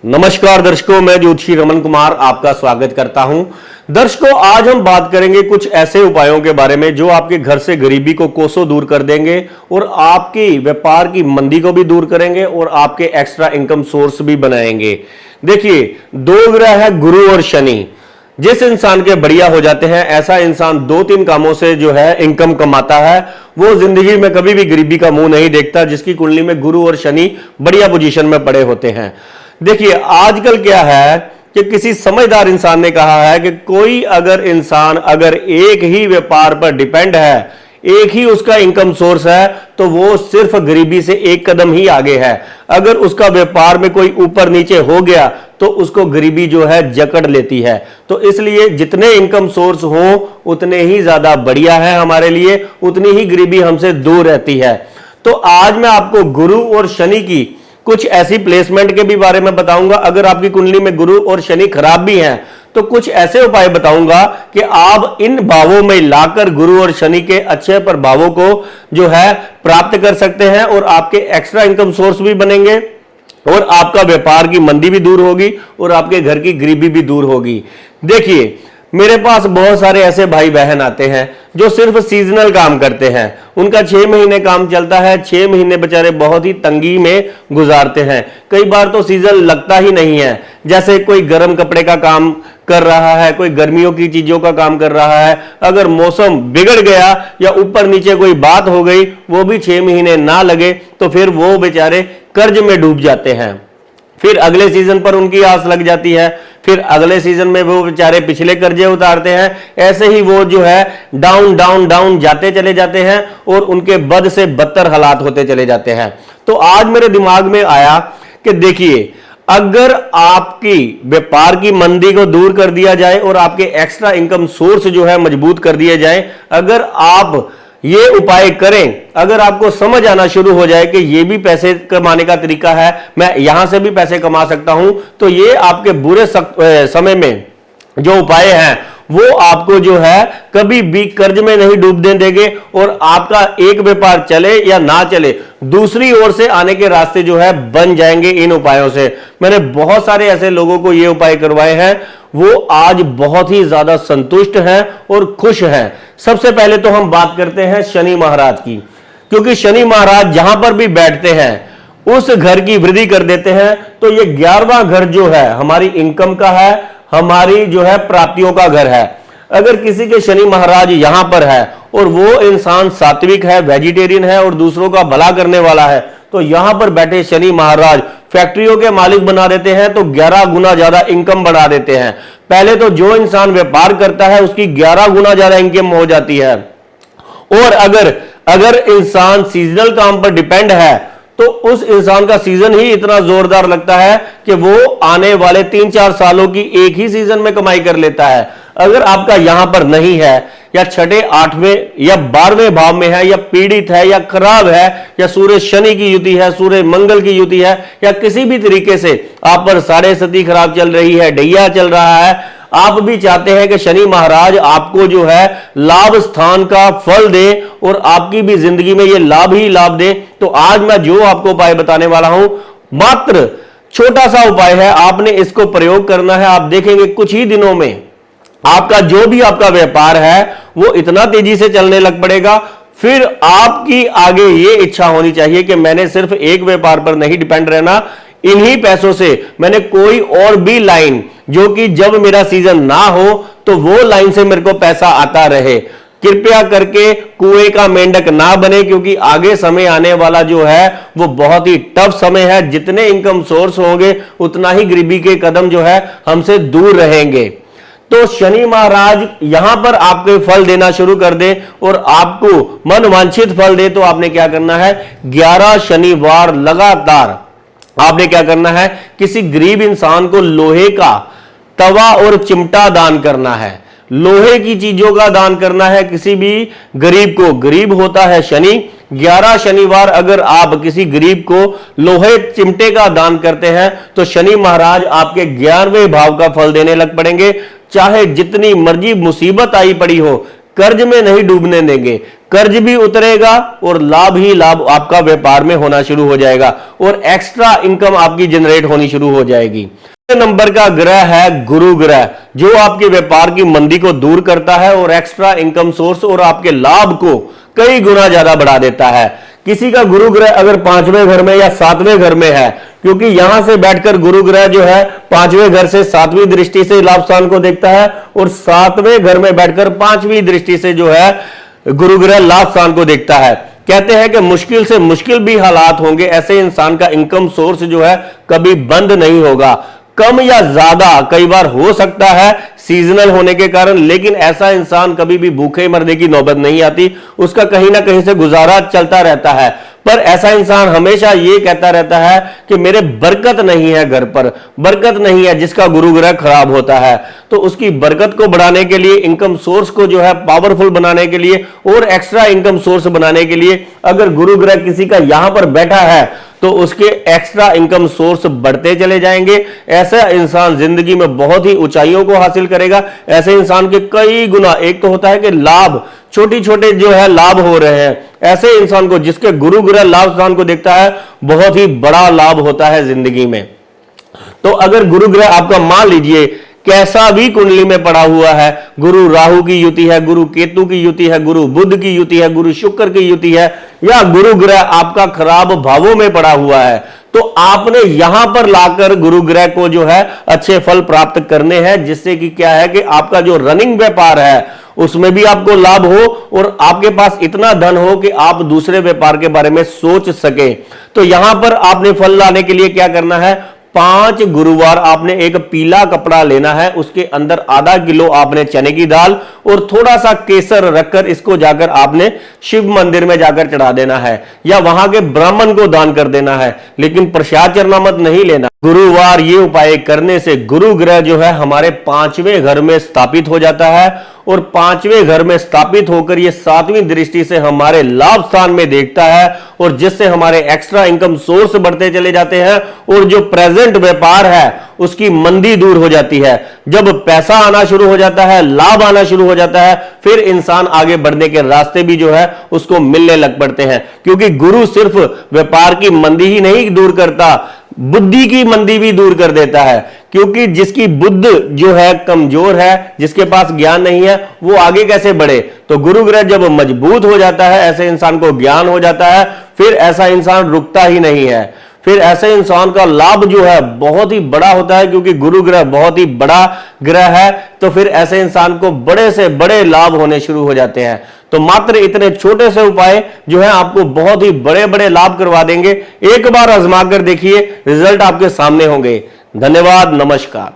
नमस्कार दर्शकों, मैं ज्योतिषी रमन कुमार आपका स्वागत करता हूं। दर्शकों, आज हम बात करेंगे कुछ ऐसे उपायों के बारे में जो आपके घर से गरीबी को कोसों दूर कर देंगे और आपकी व्यापार की मंदी को भी दूर करेंगे और आपके एक्स्ट्रा इनकम सोर्स भी बनाएंगे। देखिए, दो ग्रह है गुरु और शनि। जिस इंसान के बढ़िया हो जाते हैं, ऐसा इंसान दो तीन कामों से जो है इनकम कमाता है। वो जिंदगी में कभी भी गरीबी का मुंह नहीं देखता, जिसकी कुंडली में गुरु और शनि बढ़िया पोजीशन में पड़े होते हैं। देखिए, आजकल क्या है कि किसी समझदार इंसान ने कहा है कि कोई अगर इंसान अगर एक ही व्यापार पर डिपेंड है, एक ही उसका इनकम सोर्स है, तो वो सिर्फ गरीबी से एक कदम ही आगे है। अगर उसका व्यापार में कोई ऊपर नीचे हो गया तो उसको गरीबी जो है जकड़ लेती है। तो इसलिए जितने इनकम सोर्स हो उतने ही ज्यादा बढ़िया है हमारे लिए, उतनी ही गरीबी हमसे दूर रहती है। तो आज मैं आपको गुरु और शनि की कुछ ऐसी प्लेसमेंट के भी बारे में बताऊंगा। अगर आपकी कुंडली में गुरु और शनि खराब भी हैं तो कुछ ऐसे उपाय बताऊंगा कि आप इन भावों में लाकर गुरु और शनि के अच्छे प्रभावों को जो है प्राप्त कर सकते हैं और आपके एक्स्ट्रा इनकम सोर्स भी बनेंगे और आपका व्यापार की मंदी भी दूर होगी और आपके घर की गरीबी भी दूर होगी। देखिए, मेरे पास बहुत सारे ऐसे भाई बहन आते हैं जो सिर्फ सीजनल काम करते हैं। उनका 6 महीने काम चलता है, 6 महीने बेचारे बहुत ही तंगी में गुजारते हैं। कई बार तो सीजन लगता ही नहीं है। जैसे कोई गर्म कपड़े का काम कर रहा है, कोई गर्मियों की चीजों का काम कर रहा है, अगर मौसम बिगड़ गया या ऊपर नीचे कोई बात हो गई, वो भी 6 महीने ना लगे तो फिर वो बेचारे कर्ज में डूब जाते हैं। फिर अगले सीजन पर उनकी आस लग जाती है, फिर अगले सीजन में वो बेचारे पिछले कर्जे उतारते हैं। ऐसे ही वो जो है डाउन डाउन डाउन जाते चले जाते हैं और उनके बद से बदतर हालात होते चले जाते हैं। तो आज मेरे दिमाग में आया कि देखिए, अगर आपकी व्यापार की मंदी को दूर कर दिया जाए और आपके एक्स्ट्रा इनकम सोर्स जो है मजबूत कर दिए जाए, अगर आप ये उपाय करें, अगर आपको समझ आना शुरू हो जाए कि ये भी पैसे कमाने का तरीका है, मैं यहां से भी पैसे कमा सकता हूं, तो ये आपके बुरे समय में जो उपाय हैं वो आपको जो है कभी भी कर्ज में नहीं डूबने देंगे और आपका एक व्यापार चले या ना चले, दूसरी ओर से आने के रास्ते जो है बन जाएंगे इन उपायों से। मैंने बहुत सारे ऐसे लोगों को ये उपाय करवाए हैं, वो आज बहुत ही ज्यादा संतुष्ट हैं और खुश हैं। सबसे पहले तो हम बात करते हैं शनि महाराज की, क्योंकि शनि महाराज जहां पर भी बैठते हैं उस घर की वृद्धि कर देते हैं। तो ये 11वां घर जो है हमारी इनकम का है, हमारी जो है प्राप्तियों का घर है। अगर किसी के शनि महाराज यहां पर है और वो इंसान सात्विक है, वेजिटेरियन है और दूसरों का भला करने वाला है, तो यहां पर बैठे शनि महाराज फैक्ट्रियों के मालिक बना देते हैं, तो 11 गुना ज्यादा इनकम बढ़ा देते हैं। पहले तो जो इंसान व्यापार करता है उसकी 11 गुना ज्यादा इनकम हो जाती है। और अगर इंसान सीजनल काम पर डिपेंड है तो उस इंसान का सीजन ही इतना जोरदार लगता है कि वो आने वाले 3-4 सालों की एक ही सीजन में कमाई कर लेता है। अगर आपका यहां पर नहीं है या 6, 8वें या 12वें भाव में है या पीड़ित है या खराब है या सूर्य शनि की युति है, सूर्य मंगल की युति है, या किसी भी तरीके से आप पर साढ़े सती खराब चल रही है, ढैया चल रहा है, आप भी चाहते हैं कि शनि महाराज आपको जो है लाभ स्थान का फल दे और आपकी भी जिंदगी में ये लाभ ही लाभ दे, तो आज मैं जो आपको उपाय बताने वाला हूं, मात्र छोटा सा उपाय है, आपने इसको प्रयोग करना है। आप देखेंगे कुछ ही दिनों में आपका जो भी आपका व्यापार है वो इतना तेजी से चलने लग पड़ेगा। फिर आपकी आगे ये इच्छा होनी चाहिए कि मैंने सिर्फ एक व्यापार पर नहीं डिपेंड रहना, इन्हीं पैसों से मैंने कोई और भी लाइन, जो कि जब मेरा सीजन ना हो तो वो लाइन से मेरे को पैसा आता रहे। कृपया करके कुएं का मेंढक ना बने, क्योंकि आगे समय आने वाला जो है वो बहुत ही टफ समय है। जितने इनकम सोर्स होंगे उतना ही गरीबी के कदम जो है हमसे दूर रहेंगे। तो शनि महाराज यहां पर आपके फल देना शुरू कर दे और आपको मनवांछित फल दे, तो आपने क्या करना है, 11 शनिवार लगातार आपने क्या करना है, किसी गरीब इंसान को लोहे का तवा और चिमटा दान करना है, लोहे की चीजों का दान करना है किसी भी गरीब को। गरीब होता है शनि। 11 शनिवार अगर आप किसी गरीब को लोहे चिमटे का दान करते हैं तो शनि महाराज आपके 11वें भाव का फल देने लग पड़ेंगे। चाहे जितनी मर्जी मुसीबत आई पड़ी हो, कर्ज में नहीं डूबने देंगे। कर्ज भी उतरेगा और लाभ ही लाभ आपका व्यापार में होना शुरू हो जाएगा और एक्स्ट्रा इनकम आपकी जनरेट होनी शुरू हो जाएगी। नंबर का ग्रह है गुरु ग्रह, जो आपके व्यापार की मंदी को दूर करता है और एक्स्ट्रा इनकम सोर्स और आपके लाभ को कई गुना ज्यादा बढ़ा देता है। किसी का गुरु ग्रह अगर 5वें घर में या 7वें घर में है, क्योंकि यहां से बैठकर गुरु ग्रह जो है 5वें घर से 7वीं दृष्टि से लाभ स्थान को देखता है और 7वें घर में बैठकर 5वीं दृष्टि से जो है गुरु ग्रह लाभ स्थान को देखता है। कहते हैं कि मुश्किल से मुश्किल भी हालात होंगे, ऐसे इंसान का इनकम सोर्स जो है कभी बंद नहीं होगा। कम या ज्यादा कई बार हो सकता है सीजनल होने के कारण, लेकिन ऐसा इंसान कभी भी भूखे मरने की नौबत नहीं आती, उसका कहीं ना कहीं से गुजारा चलता रहता है। पर ऐसा इंसान हमेशा ये कहता रहता है कि मेरे बरकत नहीं है, घर पर बरकत नहीं है, जिसका गुरु ग्रह खराब होता है। तो उसकी बरकत को बढ़ाने के लिए, इनकम सोर्स को जो है पावरफुल बनाने के लिए और एक्स्ट्रा इनकम सोर्स बनाने के लिए अगर गुरु ग्रह किसी का यहां पर बैठा है तो उसके एक्स्ट्रा इनकम सोर्स बढ़ते चले जाएंगे। ऐसा इंसान जिंदगी में बहुत ही ऊंचाइयों को हासिल करेगा। ऐसे इंसान के कई गुना, एक तो होता है कि लाभ, छोटे छोटे जो है लाभ हो रहे हैं, ऐसे इंसान को जिसके गुरु ग्रह लाभ स्थान को देखता है बहुत ही बड़ा लाभ होता है जिंदगी में। तो अगर गुरु ग्रह आपका मान लीजिए कैसा भी कुंडली में पड़ा हुआ है, गुरु राहु की युति है, गुरु केतु की युति है, गुरु बुध की युति है, गुरु शुक्र की युति है, या गुरु ग्रह आपका खराब भावों में पड़ा हुआ है, तो आपने यहां पर लाकर गुरु ग्रह को जो है अच्छे फल प्राप्त करने हैं, जिससे कि क्या है कि आपका जो रनिंग व्यापार है उसमें भी आपको लाभ हो और आपके पास इतना धन हो कि आप दूसरे व्यापार के बारे में सोच सके। तो यहां पर आपने फल लाने के लिए क्या करना है, 5 गुरुवार आपने एक पीला कपड़ा लेना है, उसके अंदर आधा किलो आपने चने की दाल और थोड़ा सा केसर रखकर इसको जाकर आपने शिव मंदिर में जाकर चढ़ा देना है या वहां के ब्राह्मण को दान कर देना है, लेकिन प्रसाद चरनामत नहीं लेना। गुरुवार ये उपाय करने से गुरु ग्रह जो है हमारे 5वें घर में स्थापित हो जाता है और 5वें घर में स्थापित होकर ये 7वीं दृष्टि से हमारे लाभ स्थान में देखता है और जिससे हमारे एक्स्ट्रा इनकम सोर्स बढ़ते चले जाते हैं और जो प्रेजेंट व्यापार है उसकी मंदी दूर हो जाती है। जब पैसा आना शुरू हो जाता है, लाभ आना शुरू हो जाता है, फिर इंसान आगे बढ़ने के रास्ते भी जो है उसको मिलने लग पड़ते हैं, क्योंकि गुरु सिर्फ व्यापार की मंदी ही नहीं दूर करता, बुद्धि की मंदी भी दूर कर देता है। क्योंकि जिसकी बुद्धि जो है कमजोर है, जिसके पास ज्ञान नहीं है, वो आगे कैसे बढ़े। तो गुरु ग्रह जब मजबूत हो जाता है, ऐसे इंसान को ज्ञान हो जाता है, फिर ऐसा इंसान रुकता ही नहीं है, फिर ऐसे इंसान का लाभ जो है बहुत ही बड़ा होता है, क्योंकि गुरु ग्रह बहुत ही बड़ा ग्रह है। तो फिर ऐसे इंसान को बड़े से बड़े लाभ होने शुरू हो जाते हैं। तो मात्र इतने छोटे से उपाय जो है आपको बहुत ही बड़े बड़े लाभ करवा देंगे। एक बार आजमा कर देखिए, रिजल्ट आपके सामने होंगे। धन्यवाद, नमस्कार।